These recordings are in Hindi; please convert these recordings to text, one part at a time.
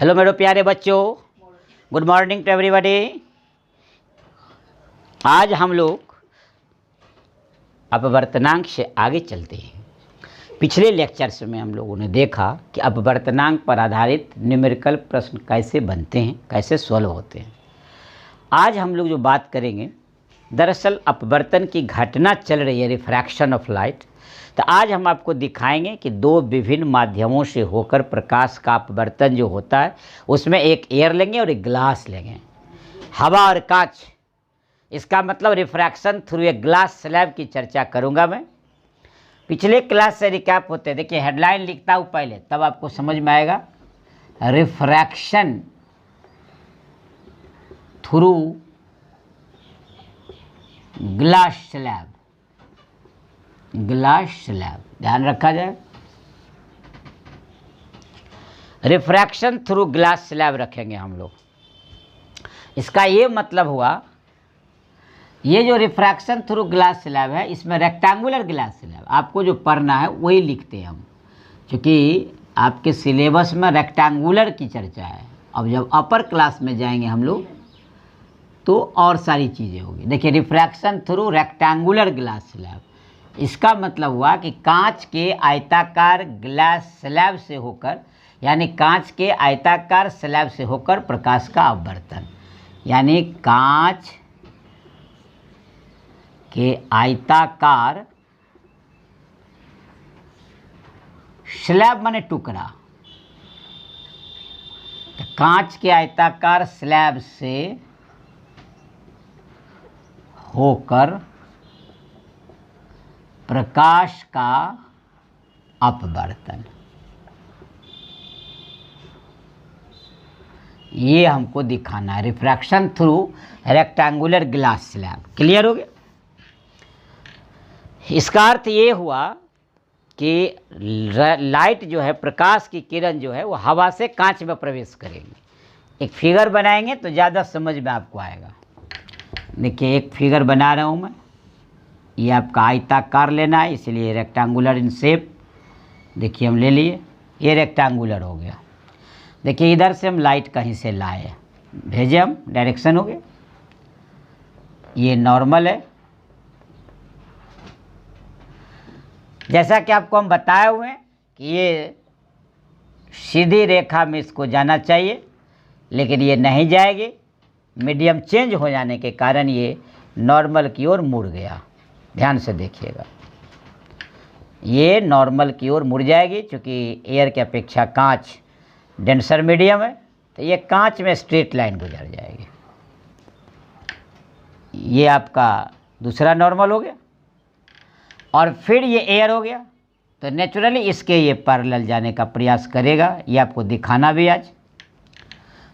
हेलो मेरे प्यारे बच्चों, गुड मॉर्निंग टू एवरीबॉडी। आज हम लोग अपवर्तनांक से आगे चलते हैं। पिछले लेक्चर्स में हम लोगों ने देखा कि अपवर्तनांक पर आधारित न्यूमेरिकल प्रश्न कैसे बनते हैं, कैसे सॉल्व होते हैं। आज हम लोग जो बात करेंगे, दरअसल अपवर्तन की घटना चल रही है, रिफ्रैक्शन ऑफ लाइट। तो आज हम आपको दिखाएंगे कि दो विभिन्न माध्यमों से होकर प्रकाश का अपवर्तन जो होता है, उसमें एक एयर लेंगे और एक ग्लास लेंगे, हवा और कांच। इसका मतलब refraction through a glass slab की चर्चा करूंगा मैं। पिछले क्लास से रिकैप होते हैं, देखिए हेडलाइन लिखता हूँ पहले, तब आपको समझ में आएगा। Refraction through glass slab, glass slab ध्यान रखा जाए। रिफ्रैक्शन थ्रू ग्लास स्लैब रखेंगे हम लोग। इसका ये मतलब हुआ, ये जो रिफ्रैक्शन थ्रू ग्लास स्लैब है, इसमें रेक्टेंगुलर ग्लास स्लैब आपको जो पढ़ना है वही लिखते हैं हम, क्योंकि आपके सिलेबस में रेक्टेंगुलर की चर्चा है। अब जब अपर क्लास में जाएंगे हम लोग तो और सारी चीज़ें होगी। देखिए refraction through rectangular glass slab, इसका मतलब हुआ कि कांच के आयताकार ग्लास स्लैब से होकर, यानी कांच के आयताकार स्लैब से होकर प्रकाश का अपवर्तन, यानी कांच के आयताकार स्लैब माने टुकड़ा, तो कांच के आयताकार स्लैब से होकर प्रकाश का अपवर्तन, ये हमको दिखाना है। Refraction through rectangular glass slab, clear हो गया। इसका अर्थ ये हुआ कि लाइट जो है, प्रकाश की किरण जो है, वो हवा से कांच में प्रवेश करेंगे। एक फिगर बनाएंगे तो ज़्यादा समझ में आपको आएगा। देखिए एक फिगर बना रहा हूँ मैं, ये आपका आयताकार लेना है, इसलिए रेक्टेंगुलर इन शेप। देखिए हम ले लिए, ये रेक्टेंगुलर हो गया। देखिए इधर से हम लाइट कहीं से लाए, भेजे हम, डायरेक्शन हो गया। ये नॉर्मल है, जैसा कि आपको हम बताए हुए हैं कि ये सीधी रेखा में इसको जाना चाहिए, लेकिन ये नहीं जाएगी। मीडियम चेंज हो जाने के कारण ये नॉर्मल की ओर मुड़ गया। ध्यान से देखिएगा, ये नॉर्मल की ओर मुड़ जाएगी, क्योंकि एयर की अपेक्षा कांच डेंसर मीडियम है, तो ये कांच में स्ट्रेट लाइन गुजर जाएगी। ये आपका दूसरा नॉर्मल हो गया, और फिर ये एयर हो गया, तो नेचुरली इसके ये पैरेलल जाने का प्रयास करेगा। ये आपको दिखाना भी आज।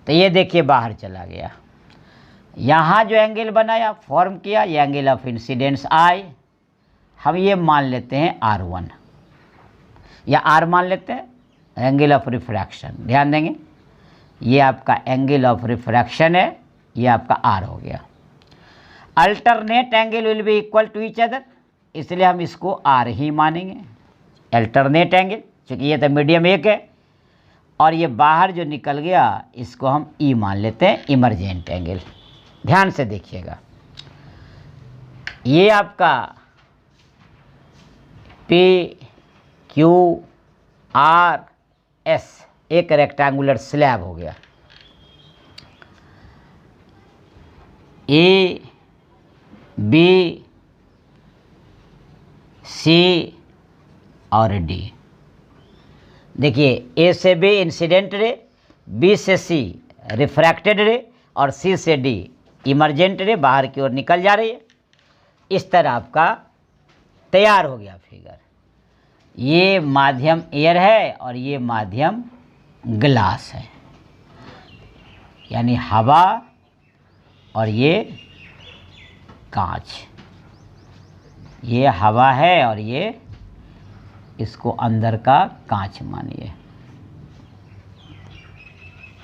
तो ये देखिए बाहर चला गया। यहाँ जो एंगल बनाया, फॉर्म किया, ये एंगल ऑफ इंसिडेंस आई, हम ये मान लेते हैं R1, या R मान लेते हैं, एंगल ऑफ रिफ्रैक्शन। ध्यान देंगे, ये आपका एंगल ऑफ रिफ्रैक्शन है, ये आपका R हो गया। Alternate angle will be equal to each other, इसलिए हम इसको R ही मानेंगे, अल्टरनेट एंगल, क्योंकि ये तो मीडियम एक है। और ये बाहर जो निकल गया, इसको हम E मान लेते हैं, इमरजेंट एंगल। ध्यान से देखिएगा, ये आपका PQRS एक रेक्टेंगुलर स्लैब हो गया। A, B, C और D। देखिए A से B इंसिडेंट रे, B से C रिफ्रैक्टेड रे, और C से D इमरजेंट रे, बाहर की ओर निकल जा रही है। इस तरह आपका तैयार हो गया फिगर। ये माध्यम एयर है और ये माध्यम ग्लास है, यानी हवा, और ये कांच। ये हवा है और ये इसको अंदर का कांच मानिए,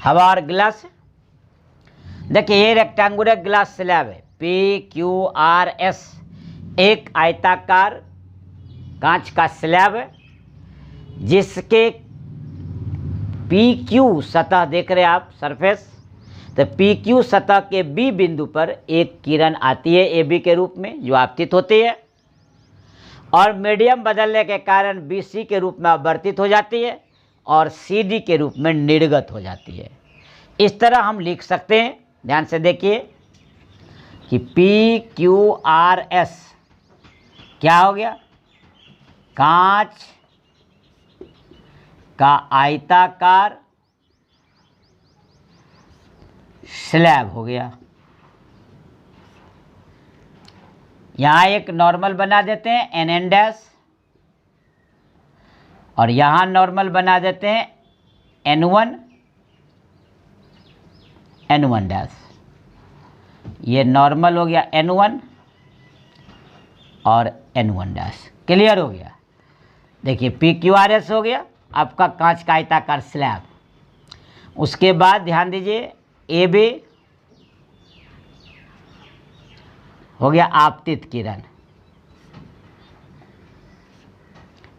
हवा और ग्लास। देखिए ये रेक्टेंगुलर ग्लास स्लैब है, PQRS एक आयताकार कांच का स्लैब है, जिसके PQ सतह देख रहे हैं आप, सरफेस, तो PQ सतह के B बिंदु पर एक किरण आती है AB के रूप में जो आपतित होती है, और मीडियम बदलने के कारण BC के रूप में अपवर्तित हो जाती है और CD के रूप में निर्गत हो जाती है। इस तरह हम लिख सकते हैं, ध्यान से देखिए कि PQRS क्या हो गया, कांच का आयताकार स्लैब हो गया। यहाँ एक नॉर्मल बना देते हैं NN डैश, और यहाँ नॉर्मल बना देते हैं N1 N1 डैश। ये नॉर्मल हो गया N1 और N1 डैश। क्लियर हो गया। देखिए PQRS हो गया आपका कांच का आयताकार स्लैब। उसके बाद ध्यान दीजिए AB हो गया आपतित किरण,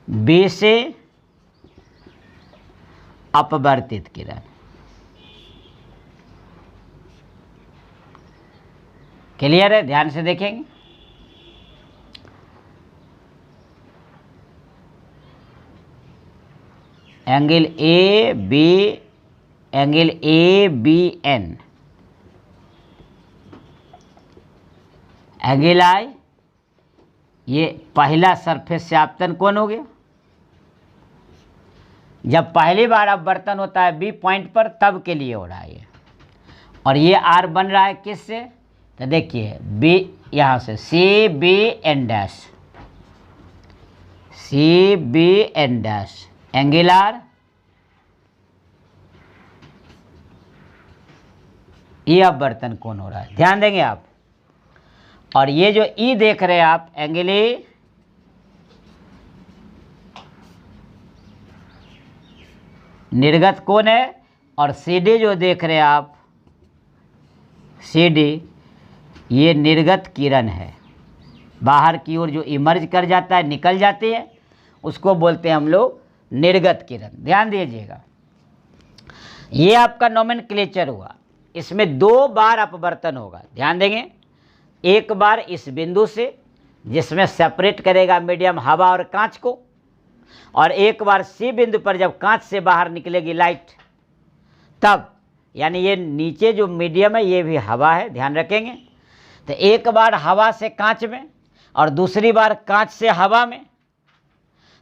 B से अपवर्तित किरण। क्लियर है, ध्यान से देखेंगे। एंगल ABN, एंगल I, ये पहला सरफेस से आपतन कोण हो गया। जब पहली बार अपवर्तन होता है B पॉइंट पर तब के लिए हो रहा है ये, और ये R बन रहा है किससे, तो देखिए B यहाँ से CBN dash, CBN dash angle R, ये अपवर्तन कोण हो रहा है, ध्यान देंगे आप। और ये जो E देख रहे हैं आप एंगल A, निर्गत कोण है, और CD जो देख रहे हैं आप CD, ये निर्गत किरण है, बाहर की ओर जो इमर्ज कर जाता है, निकल जाती है, उसको बोलते हैं हम लोग निर्गत किरण। ध्यान दीजिएगा, ये आपका नोमेनक्लेचर हुआ। इसमें 2 बार अपवर्तन होगा, ध्यान देंगे। एक बार इस बिंदु से जिसमें सेपरेट करेगा मीडियम हवा और कांच को, और एक बार C बिंदु पर जब कांच से बाहर निकलेगी लाइट तब, यानी ये नीचे जो मीडियम है ये भी हवा है, ध्यान रखेंगे। तो एक बार हवा से कांच में और दूसरी बार कांच से हवा में।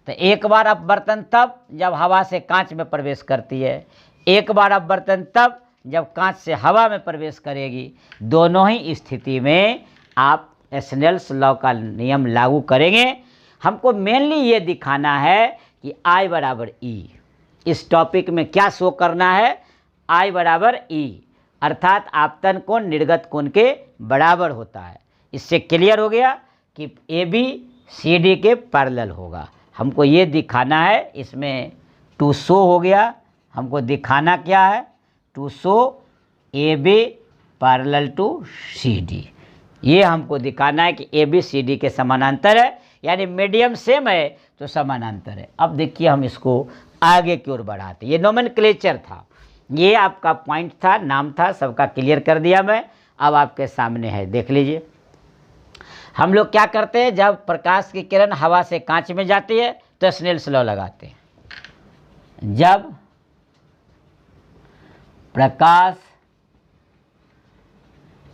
तो एक बार अपवर्तन तब जब हवा से कांच में प्रवेश करती है, एक बार अपवर्तन तब जब कांच से हवा में प्रवेश करेगी। दोनों ही स्थिति में आप स्नेल्स लॉ का नियम लागू करेंगे। हमको मेनली ये दिखाना है कि I बराबर E, इस टॉपिक में क्या शो करना है, I बराबर E, अर्थात आपतन कोण निर्गत कोण के बराबर होता है। इससे क्लियर हो गया कि AB CD के पैरेलल होगा। हमको ये दिखाना है, इसमें टू शो हो गया। हमको दिखाना क्या है, to show AB parallel to CD। ये हमको दिखाना है कि AB CD के समानांतर है, यानी मीडियम सेम है तो समानांतर है। अब देखिए हम इसको आगे की ओर बढ़ाते। ये नोमेनक्लेचर था, ये आपका पॉइंट था, नाम था, सबका क्लियर कर दिया मैं। अब आपके सामने है, देख लीजिए। हम लोग क्या करते हैं, जब प्रकाश की किरण हवा से कांच में जाती है तो स्नेल्स लॉ लगाते हैं। जब प्रकाश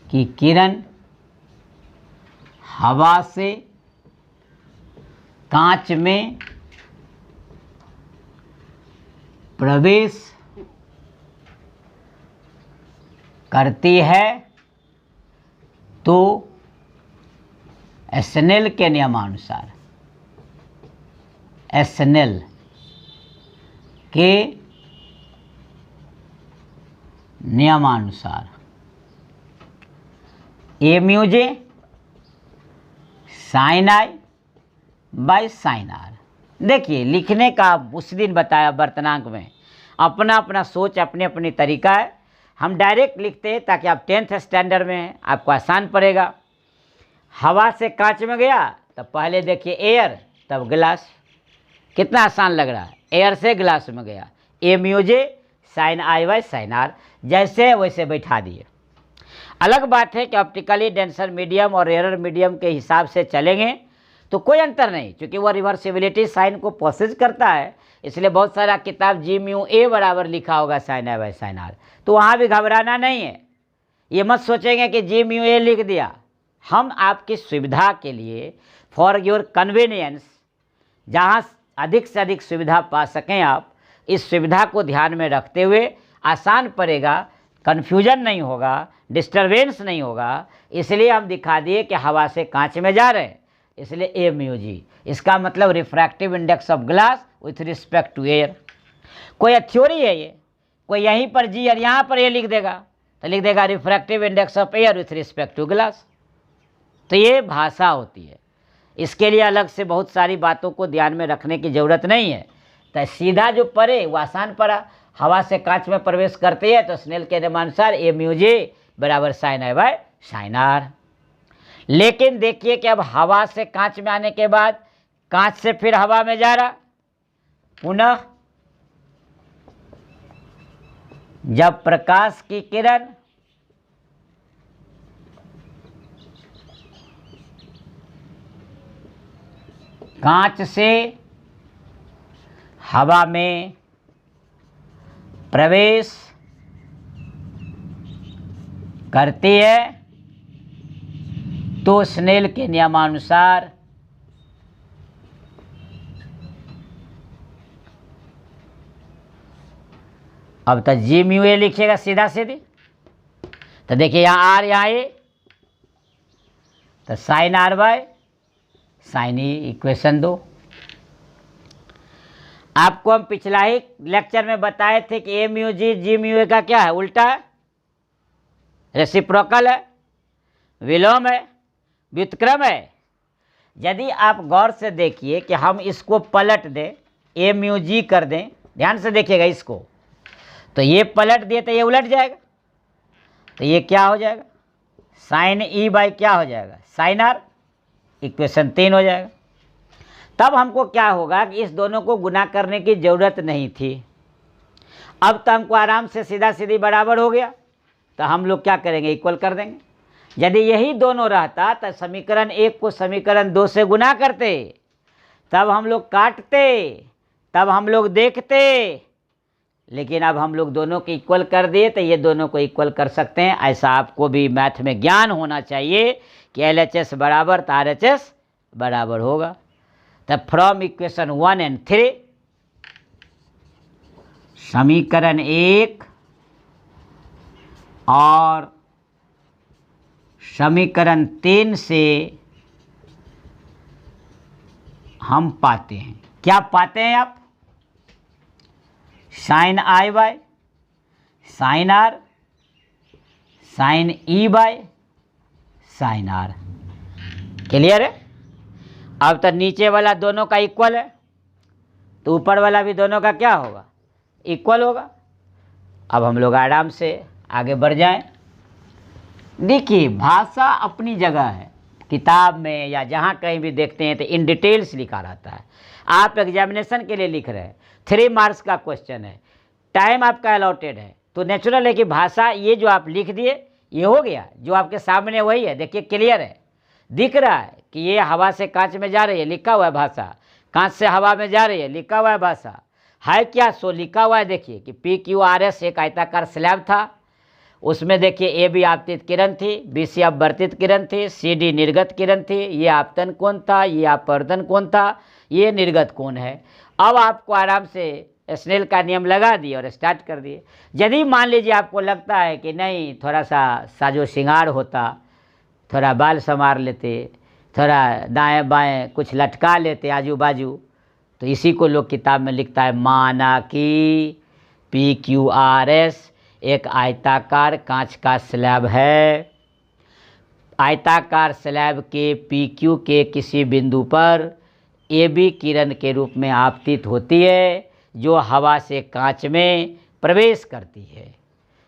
की किरण हवा से कांच में प्रवेश करती है तो स्नेल के नियमानुसार, स्नेल के नियमानुसार ए म्यूजे sine I by sine R। देखिए लिखने का उस दिन बताया वर्तनांक में, अपना अपना सोच, अपने अपनी तरीका है। हम डायरेक्ट लिखते हैं ताकि आप 10th स्टैंडर्ड में हैं, आपको आसान पड़ेगा। हवा से कांच में गया तो पहले देखिए एयर, तब ग्लास। कितना आसान लग रहा है, एयर से ग्लास में गया। ए म्यूजे sine I by sine R, जैसे है वैसे बैठा दिए। अलग बात है कि ऑप्टिकली डेंसर मीडियम और रेयर मीडियम के हिसाब से चलेंगे तो कोई अंतर नहीं, क्योंकि वह रिवर्सिबिलिटी साइन को प्रोसेस करता है, इसलिए बहुत सारा किताब जी म्यू ए बराबर लिखा होगा sine I by sine R, तो वहाँ भी घबराना नहीं है। ये मत सोचेंगे कि जी म्यू ए लिख दिया। हम आपकी सुविधा के लिए, फॉर योर कन्वीनियंस, जहाँ अधिक से अधिक सुविधा पा सकें आप, इस सुविधा को ध्यान में रखते हुए आसान पड़ेगा, कन्फ्यूजन नहीं होगा, डिस्टरबेंस नहीं होगा, इसलिए हम दिखा दिए कि हवा से कांच में जा रहे हैं, इसलिए ए म्यू जी। इसका मतलब refractive index of glass with respect to air. कोई थ्योरी है ये, कोई यहीं पर जी और यहाँ पर ए लिख देगा, तो लिख देगा refractive index of air with respect to glass. तो ये भाषा होती है, इसके लिए अलग से बहुत सारी बातों को ध्यान में रखने की ज़रूरत नहीं है। तो सीधा जो पढ़े वो आसान पड़ा, हवा से कांच में प्रवेश करते हैं तो स्नेल के नियमानुसार ए म्यू जी बराबर sine I by sine R. लेकिन देखिए कि अब हवा से कांच में आने के बाद कांच से फिर हवा में जा रहा, पुनः जब प्रकाश की किरण कांच से हवा में प्रवेश करती है तो स्नेल के नियमानुसार अब तक जी म्यू ए लिखिएगा सीधा सीधी, तो देखिए यहाँ आर यहाँ ए, तो sine R by sine E equation 2। आपको हम पिछला ही लेक्चर में बताए थे कि ए mu ji G mu A का क्या है, उल्टा है, रेसिप्रोकल है, विलोम है, व्युत्क्रम है। यदि आप गौर से देखिए कि हम इसको पलट दें, ए म्यू जी कर दें, ध्यान से देखिएगा इसको, तो ये पलट दिए तो ये उलट जाएगा, तो ये क्या हो जाएगा, साइन ई बाई क्या हो जाएगा, साइन आर, इक्वेशन 3 हो जाएगा। तब हमको क्या होगा कि इस दोनों को गुना करने की ज़रूरत नहीं थी। अब तो हमको आराम से सीधा सीधी बराबर हो गया, तो हम लोग क्या करेंगे, इक्वल कर देंगे। यदि यही दोनों रहता तो समीकरण 1 को समीकरण 2 से गुना करते, तब हम लोग काटते, तब हम लोग देखते, लेकिन अब हम लोग दोनों को इक्वल कर दिए तो ये दोनों को इक्वल कर सकते हैं। ऐसा आपको भी मैथ में ज्ञान होना चाहिए कि LHS बराबर तो RHS बराबर होगा। तब फ्रॉम इक्वेशन 1 and 3 समीकरण 1 और समीकरण 3 से हम पाते हैं, क्या पाते हैं आप, sine I by sine R, sine E by sine R. Clear है। अब तो नीचे वाला दोनों का इक्वल है, तो ऊपर वाला भी दोनों का क्या होगा, इक्वल होगा। अब हम लोग आराम से आगे बढ़ जाएं। देखिए भाषा अपनी जगह है, किताब में या जहाँ कहीं भी देखते हैं तो इन डिटेल्स लिखा रहता है। आप एग्जामिनेशन के लिए लिख रहे हैं, 3 मार्क्स का क्वेश्चन है, टाइम आपका अलॉटेड है, तो नेचुरल है कि भाषा ये जो आप लिख दिए ये हो गया, जो आपके सामने वही है। देखिए क्लियर है, दिख रहा है कि ये हवा से कांच में जा रही है, लिखा हुआ है भाषा, कांच से हवा में जा रही है, लिखा हुआ है भाषा, है क्या, सो लिखा हुआ है। देखिए कि PQRS एक आयताकार स्लैब था, उसमें देखिए AB आपतित किरण थी, BC अपवर्तित किरण थी, CD निर्गत किरण थी, ये आपतन कोण था, ये अपवर्तन कोण था, ये निर्गत कोण है। अब आपको आराम से स्नेल का नियम लगा दिए और स्टार्ट कर दिए। यदि मान लीजिए आपको लगता है कि नहीं थोड़ा सा साजो श्रृंगार होता, थोड़ा बाल संवार लेते, थोड़ा दाएं बाएं कुछ लटका लेते आजू बाजू, तो इसी को लोग किताब में लिखता है, माना कि PQRS एक आयताकार कांच का स्लैब है, आयताकार स्लैब के PQ के किसी बिंदु पर AB किरण के रूप में आपतित होती है, जो हवा से कांच में प्रवेश करती है।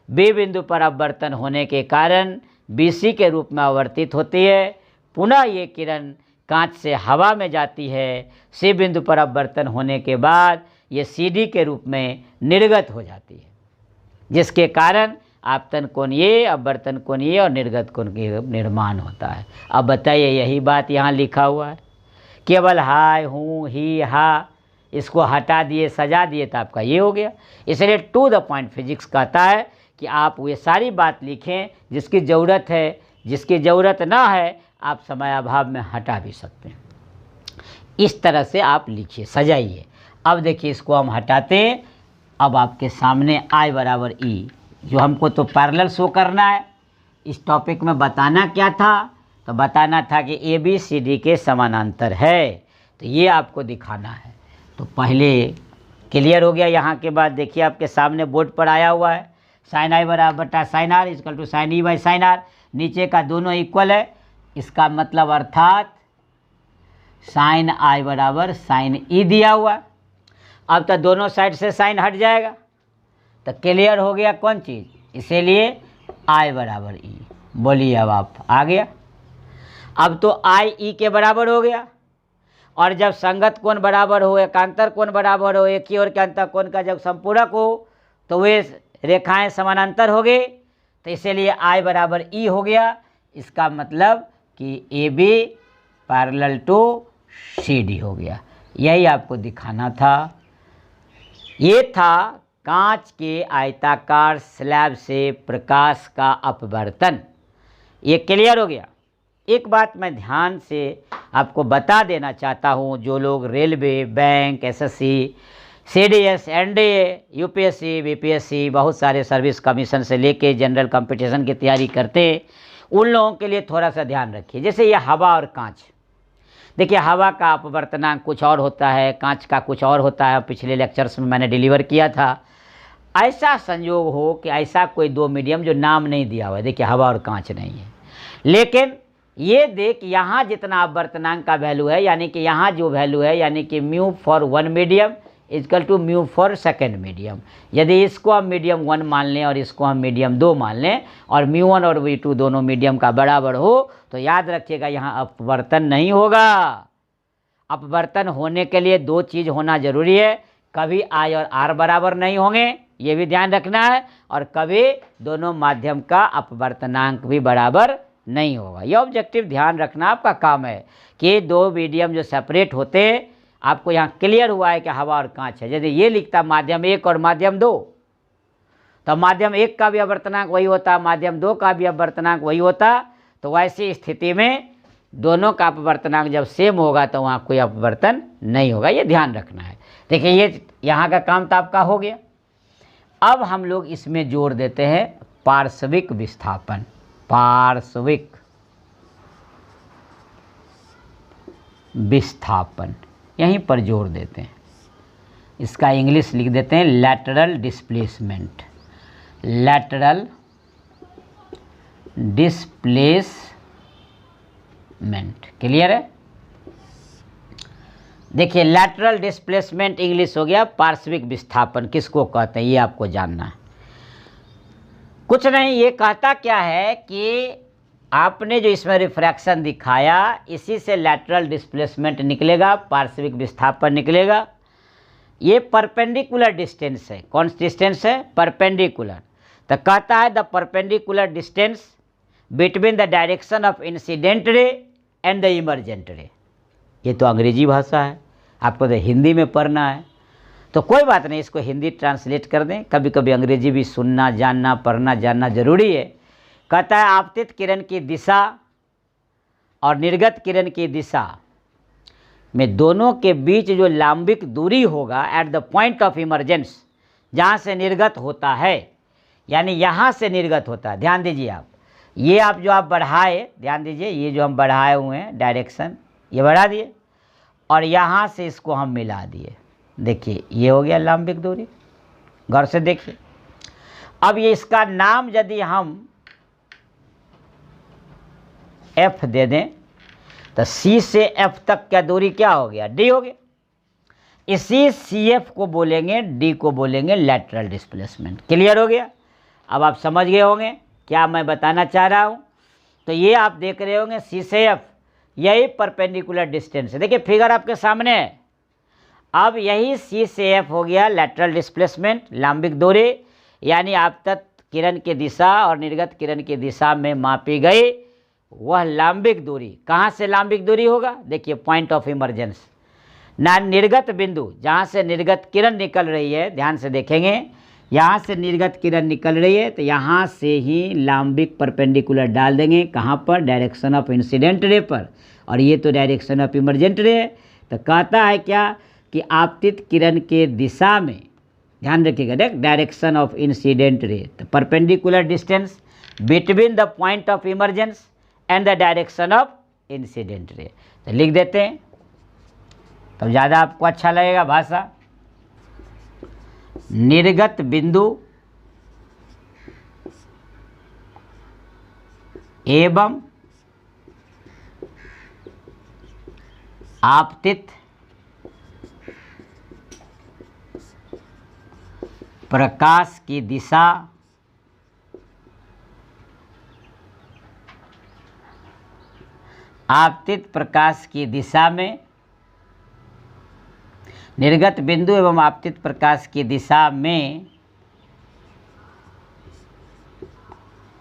B बिंदु पर अपवर्तन होने के कारण BC के रूप में आवर्तित होती है, पुनः ये किरण कांच से हवा में जाती है, C बिंदु पर अपवर्तन होने के बाद ये CD के रूप में निर्गत हो जाती है। जिसके कारण आपतन कोण ये, अपवर्तन कोण ये और निर्गत कोण के निर्माण होता है। अब बताइए, यही बात यहाँ लिखा हुआ है, केवल हाय, हूँ, ही, हा इसको हटा दिए, सजा दिए तो आपका ये हो गया। इसलिए टू द पॉइंट फिजिक्स कहता है कि आप ये सारी बात लिखें जिसकी ज़रूरत है, जिसकी ज़रूरत ना है आप समय अभाव में हटा भी सकते हैं। इस तरह से आप लिखिए, सजाइए। अब देखिए इसको हम हटाते हैं। अब आपके सामने I बराबर E, जो हमको तो पैरेलल शो करना है। इस टॉपिक में बताना क्या था, तो बताना था कि ABCD के समानांतर है, तो ये आपको दिखाना है। तो पहले क्लियर हो गया। यहाँ के बाद देखिए आपके सामने बोर्ड पर आया हुआ है साइन I बराबर बटा sine R equal to sine E by sine R। नीचे का दोनों इक्वल है, इसका मतलब अर्थात साइन I बराबर साइन E दिया हुआ। अब तो दोनों साइड से साइन हट जाएगा, तो क्लियर हो गया कौन चीज़, इसीलिए I बराबर E। बोलिए अब आप आ गया। अब तो I E के बराबर हो गया, और जब संगत कोण बराबर हो, एकांतर कोण बराबर हो, एक ही ओर के अंतर कोण का जब संपूरक हो तो वे रेखाएं समानांतर हो गई, तो इसीलिए I बराबर E हो गया। इसका मतलब कि AB पैरेलल टू CD हो गया। यही आपको दिखाना था। ये था कांच के आयताकार स्लैब से प्रकाश का अपवर्तन। ये क्लियर हो गया। एक बात मैं ध्यान से आपको बता देना चाहता हूँ, जो लोग railway, bank, SSC, CDS, NDA, UPSC, BPSC बहुत सारे सर्विस कमीशन से लेके जनरल कंपटीशन की तैयारी करते, उन लोगों के लिए थोड़ा सा ध्यान रखिए। जैसे ये हवा और कांच, देखिए हवा का अपवर्तनांक कुछ और होता है, कांच का कुछ और होता है। पिछले लेक्चर्स में मैंने डिलीवर किया था। ऐसा संयोग हो कि ऐसा कोई दो मीडियम जो नाम नहीं दिया हुआ है, देखिए हवा और कांच नहीं है, लेकिन ये देख यहाँ जितना अपवर्तनांक का वैल्यू है, यानी कि यहाँ जो वैल्यू है, यानी कि mu for one medium equal to mu for second medium. यदि इसको हम मीडियम 1 मान लें और इसको हम मीडियम 2 मान लें, और म्यू1 और V2 दोनों मीडियम का बराबर हो, तो याद रखिएगा यहाँ अपवर्तन नहीं होगा। अपवर्तन होने के लिए दो चीज़ होना जरूरी है, कभी I और R बराबर नहीं होंगे, ये भी ध्यान रखना है, और कभी दोनों माध्यम का अपवर्तनांक भी बराबर नहीं होगा। ये ऑब्जेक्टिव ध्यान रखना आपका काम है कि दो मीडियम जो सेपरेट होते हैं, आपको यहाँ क्लियर हुआ है कि हवा और कांच है। यदि ये लिखता माध्यम 1 और माध्यम 2, तो माध्यम 1 का भी अपवर्तनांक वही होता, माध्यम 2 का भी अपवर्तनांक वही होता। तो वैसी स्थिति में दोनों का अपवर्तनांक जब सेम होगा तो वहाँ कोई अपवर्तन नहीं होगा, ये ध्यान रखना है। देखिए ये यहाँ का काम तो आपका हो गया। अब हम लोग इसमें जोड़ देते हैं पार्श्विक विस्थापन। पार्श्विक विस्थापन यहीं पर जोड़ देते हैं। इसका इंग्लिश लिख देते हैं lateral displacement. Lateral displacement clear है। देखिए लैटरल डिस्प्लेसमेंट इंग्लिश हो गया पार्श्विक विस्थापन। किसको कहते हैं ये आपको जानना है। कुछ नहीं, ये कहता क्या है कि आपने जो इसमें रिफ्रैक्शन दिखाया, इसी से लैटरल डिस्प्लेसमेंट निकलेगा, पार्श्विक विस्थापन निकलेगा। ये परपेंडिकुलर डिस्टेंस है। कौन सी डिस्टेंस है? परपेंडिकुलर। तो कहता है the perpendicular distance between the direction of incident ray and the emergent रे। ये तो अंग्रेजी भाषा है, आपको तो हिंदी में पढ़ना है, तो कोई बात नहीं, इसको हिंदी ट्रांसलेट कर दें। कभी कभी अंग्रेजी भी सुनना, जानना, पढ़ना, जानना जरूरी है। कहता है आपतित किरण की दिशा और निर्गत किरण की दिशा में दोनों के बीच जो लंबिक दूरी होगा at the point of emergence, जहाँ से निर्गत होता है, यानी यहाँ से निर्गत होता है। ध्यान दीजिए आप, ये आप जो आप बढ़ाए, ध्यान दीजिए, ये जो हम बढ़ाए हुए हैं डायरेक्शन, ये बढ़ा दिए और यहाँ से इसको हम मिला दिए। देखिए ये हो गया लंबिक दूरी, गौर से देखिए। अब ये इसका नाम यदि हम F दे दें तो C से F तक क्या दूरी क्या हो गया? D हो गया। इसी CF को बोलेंगे, D को बोलेंगे लैटरल डिस्प्लेसमेंट। क्लियर हो गया? अब आप समझ गए होंगे क्या मैं बताना चाह रहा हूँ। तो ये आप देख रहे होंगे C से F, यही परपेंडिकुलर डिस्टेंस है। देखिए फिगर आपके सामने है। अब यही C से F हो गया लैटरल डिस्प्लेसमेंट, लंबिक दूरी। यानी आपतत किरण की दिशा और निर्गत किरण की दिशा में मापी गई वह लांबिक दूरी। कहाँ से लांबिक दूरी होगा? देखिए पॉइंट ऑफ इमर्जेंस, ना निर्गत बिंदु जहाँ से निर्गत किरण निकल रही है, ध्यान से देखेंगे, यहाँ से निर्गत किरण निकल रही है तो यहाँ से ही लांबिक परपेंडिकुलर डाल देंगे। कहाँ पर? डायरेक्शन ऑफ इंसिडेंट रे पर, और ये तो डायरेक्शन ऑफ इमर्जेंट रे है। तो कहता है क्या कि आपतित किरण के दिशा में, ध्यान रखिएगा, देख डायरेक्शन ऑफ इंसिडेंट रे, तो perpendicular distance between the point of emergence and the direction of incident ray. तो लिख देते हैं तो ज़्यादा आपको अच्छा लगेगा भाषा। निर्गत बिंदु एवं आपतित प्रकाश की दिशा आपतित प्रकाश की दिशा में, निर्गत बिंदु एवं आपतित प्रकाश की दिशा में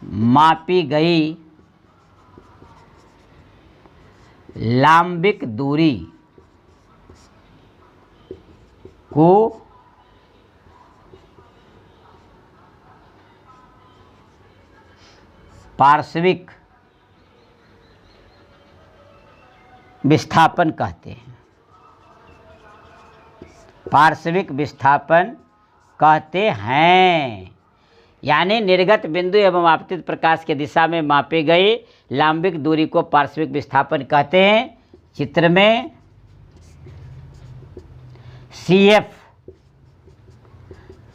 मापी गई लांबिक दूरी को पार्श्विक विस्थापन कहते हैं। पार्श्विक विस्थापन कहते हैं। यानी निर्गत बिंदु एवं आपतित प्रकाश की दिशा में मापी गई लांबिक दूरी को पार्श्विक विस्थापन कहते हैं। चित्र में CF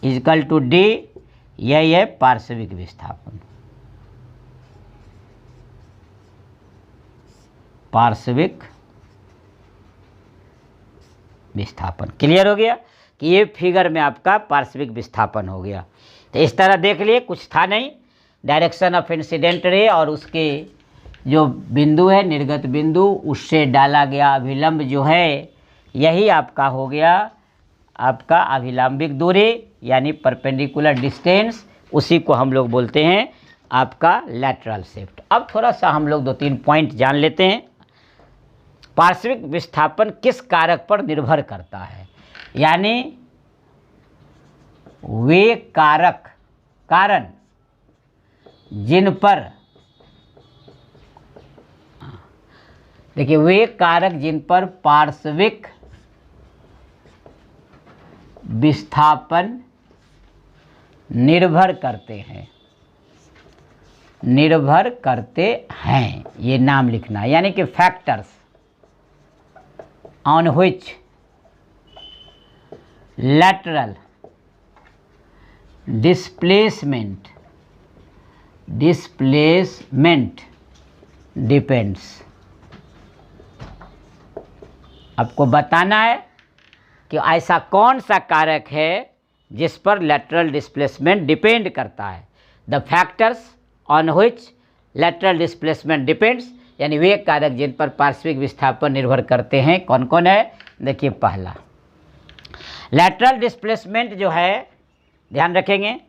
इक्वल टू D, यही है पार्श्विक विस्थापन। पार्श्विक विस्थापन क्लियर हो गया कि ये फिगर में आपका पार्श्विक विस्थापन हो गया। तो इस तरह देख लिए, कुछ था नहीं, डायरेक्शन ऑफ इंसिडेंट रे और उसके जो बिंदु है निर्गत बिंदु उससे डाला गया अभिलंब जो है यही आपका हो गया आपका अभिलंबिक दूरी यानी परपेंडिकुलर डिस्टेंस, उसी को हम लोग बोलते हैं आपका लैटरल शिफ्ट। अब थोड़ा सा हम लोग 2-3 पॉइंट जान लेते हैं। पार्श्विक विस्थापन किस कारक पर निर्भर करता है? यानी वे कारण जिन पर, देखिए वे कारक जिन पर पार्श्विक विस्थापन निर्भर करते हैं, ये नाम लिखना, यानी कि factors on which lateral displacement depends। आपको बताना है कि ऐसा कौन सा कारक है जिस पर lateral displacement डिपेंड करता है। The factors on which lateral displacement depends, यानी वे कारक जिन पर पार्श्विक विस्थापन निर्भर करते हैं कौन कौन है? देखिए पहला लैटरल डिस्प्लेसमेंट जो है, ध्यान रखेंगे,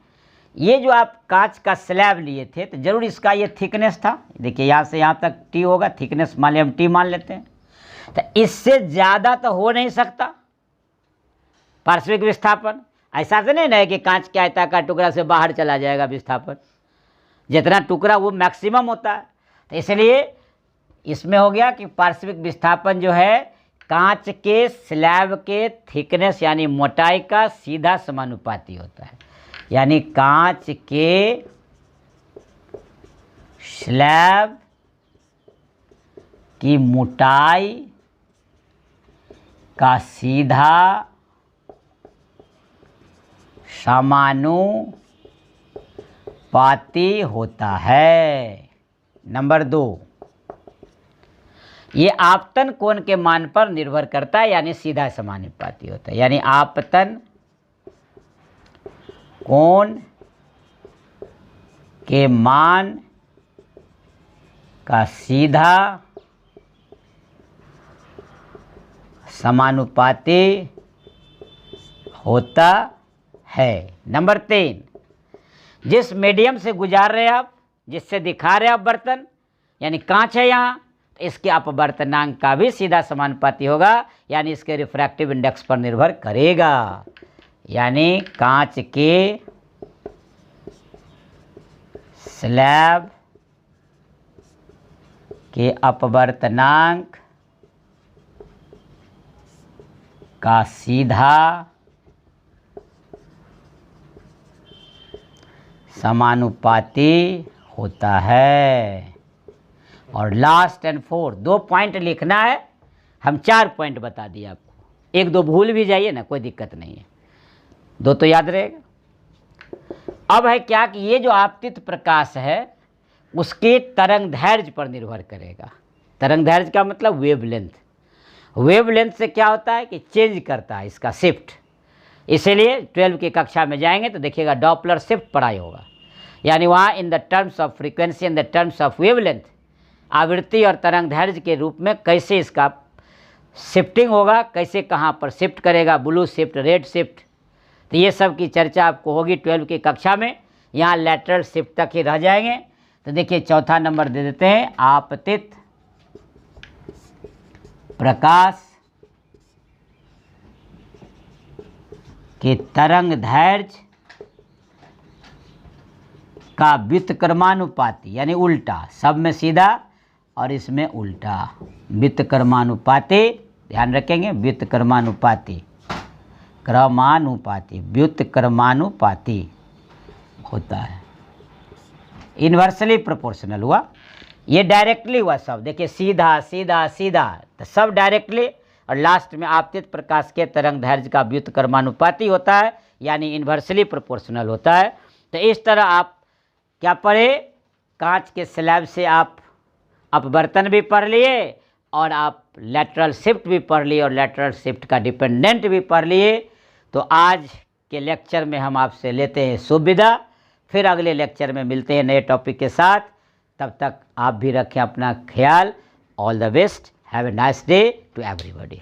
ये जो आप कांच का स्लैब लिए थे तो जरूर इसका ये थिकनेस था। देखिए यहाँ से यहाँ तक T होगा, थिकनेस मान लिया हम T मान लेते हैं, तो इससे ज़्यादा तो हो नहीं सकता पार्श्विक विस्थापन। ऐसा तो नहीं है कि कांच के आयताकार टुकड़ा से बाहर चला जाएगा विस्थापन, जितना टुकड़ा वो मैक्सिमम होता है। तो इसलिए इसमें हो गया कि पार्श्विक विस्थापन जो है कांच के स्लैब के थिकनेस यानी मोटाई का सीधा समानुपाती होता है। यानी कांच के स्लैब की मोटाई का सीधा समानुपाती होता है। नंबर 2, ये आपतन कोण के मान पर निर्भर करता है, यानी सीधा समानुपाती होता है। यानी आपतन कोण के मान का सीधा समानुपाती होता है। नंबर 3, जिस मीडियम से गुजार रहे हैं आप, जिससे दिखा रहे हैं आप बर्तन, यानी कांच है यहाँ, तो इसके अपवर्तनांक का भी सीधा समानुपाती होगा, यानी इसके रिफ्रैक्टिव इंडेक्स पर निर्भर करेगा। यानी कांच के स्लैब के अपवर्तनांक का सीधा समानुपाती होता है। और लास्ट एंड फोर्थ 2 पॉइंट लिखना है, हम 4 पॉइंट बता दिए आपको, 1-2 भूल भी जाइए ना, कोई दिक्कत नहीं है, 2 तो याद रहेगा। अब है क्या कि ये जो आपतित प्रकाश है उसके तरंग दैर्ध्य पर निर्भर करेगा। तरंग दैर्ध्य का मतलब वेवलेंथ। वेवलेंथ से क्या होता है कि चेंज करता है इसका शिफ्ट, इसीलिए 12 की कक्षा में जाएंगे तो देखिएगा डॉपलर शिफ्ट पढ़ाई होगा, यानी वहाँ in the terms of frequency, in the terms of wavelength, आवृत्ति और तरंग दैर्ध्य के रूप में कैसे इसका शिफ्टिंग होगा, कैसे कहाँ पर शिफ्ट करेगा, ब्लू शिफ्ट, रेड शिफ्ट, तो ये सब की चर्चा आपको होगी 12 की कक्षा में। यहाँ लैटरल शिफ्ट तक ही रह जाएंगे। तो देखिए चौथा नंबर दे देते हैं, आपतित प्रकाश के तरंग दैर्ध्य का व्युत्क्रमानुपाती, यानी उल्टा, सब में सीधा और इसमें उल्टा, व्युत्क्रमानुपाती, ध्यान रखेंगे, व्युत्क्रमानुपाती, क्रमानुपाती, व्युत्क्रमानुपाती होता है। इन्वर्सली प्रोपोर्शनल हुआ, ये डायरेक्टली हुआ सब, देखिए सीधा सीधा सीधा, तो सब डायरेक्टली, और लास्ट में आपतित प्रकाश के तरंग दैर्ध्य का व्युत्क्रमानुपाती होता है, यानी इन्वर्सली प्रोपोर्शनल होता है। तो इस तरह आप क्या पढ़े, कांच के स्लैब से आप अपवर्तन भी पढ़ लिए और आप लैटरल शिफ्ट भी पढ़ लिए और लैटरल शिफ्ट का डिपेंडेंट भी पढ़ लिए। तो आज के लेक्चर में हम आपसे लेते हैं शुभ विदा, फिर अगले लेक्चर में मिलते हैं नए टॉपिक के साथ। तब तक आप भी रखें अपना ख्याल। All the best, have a nice day to everybody.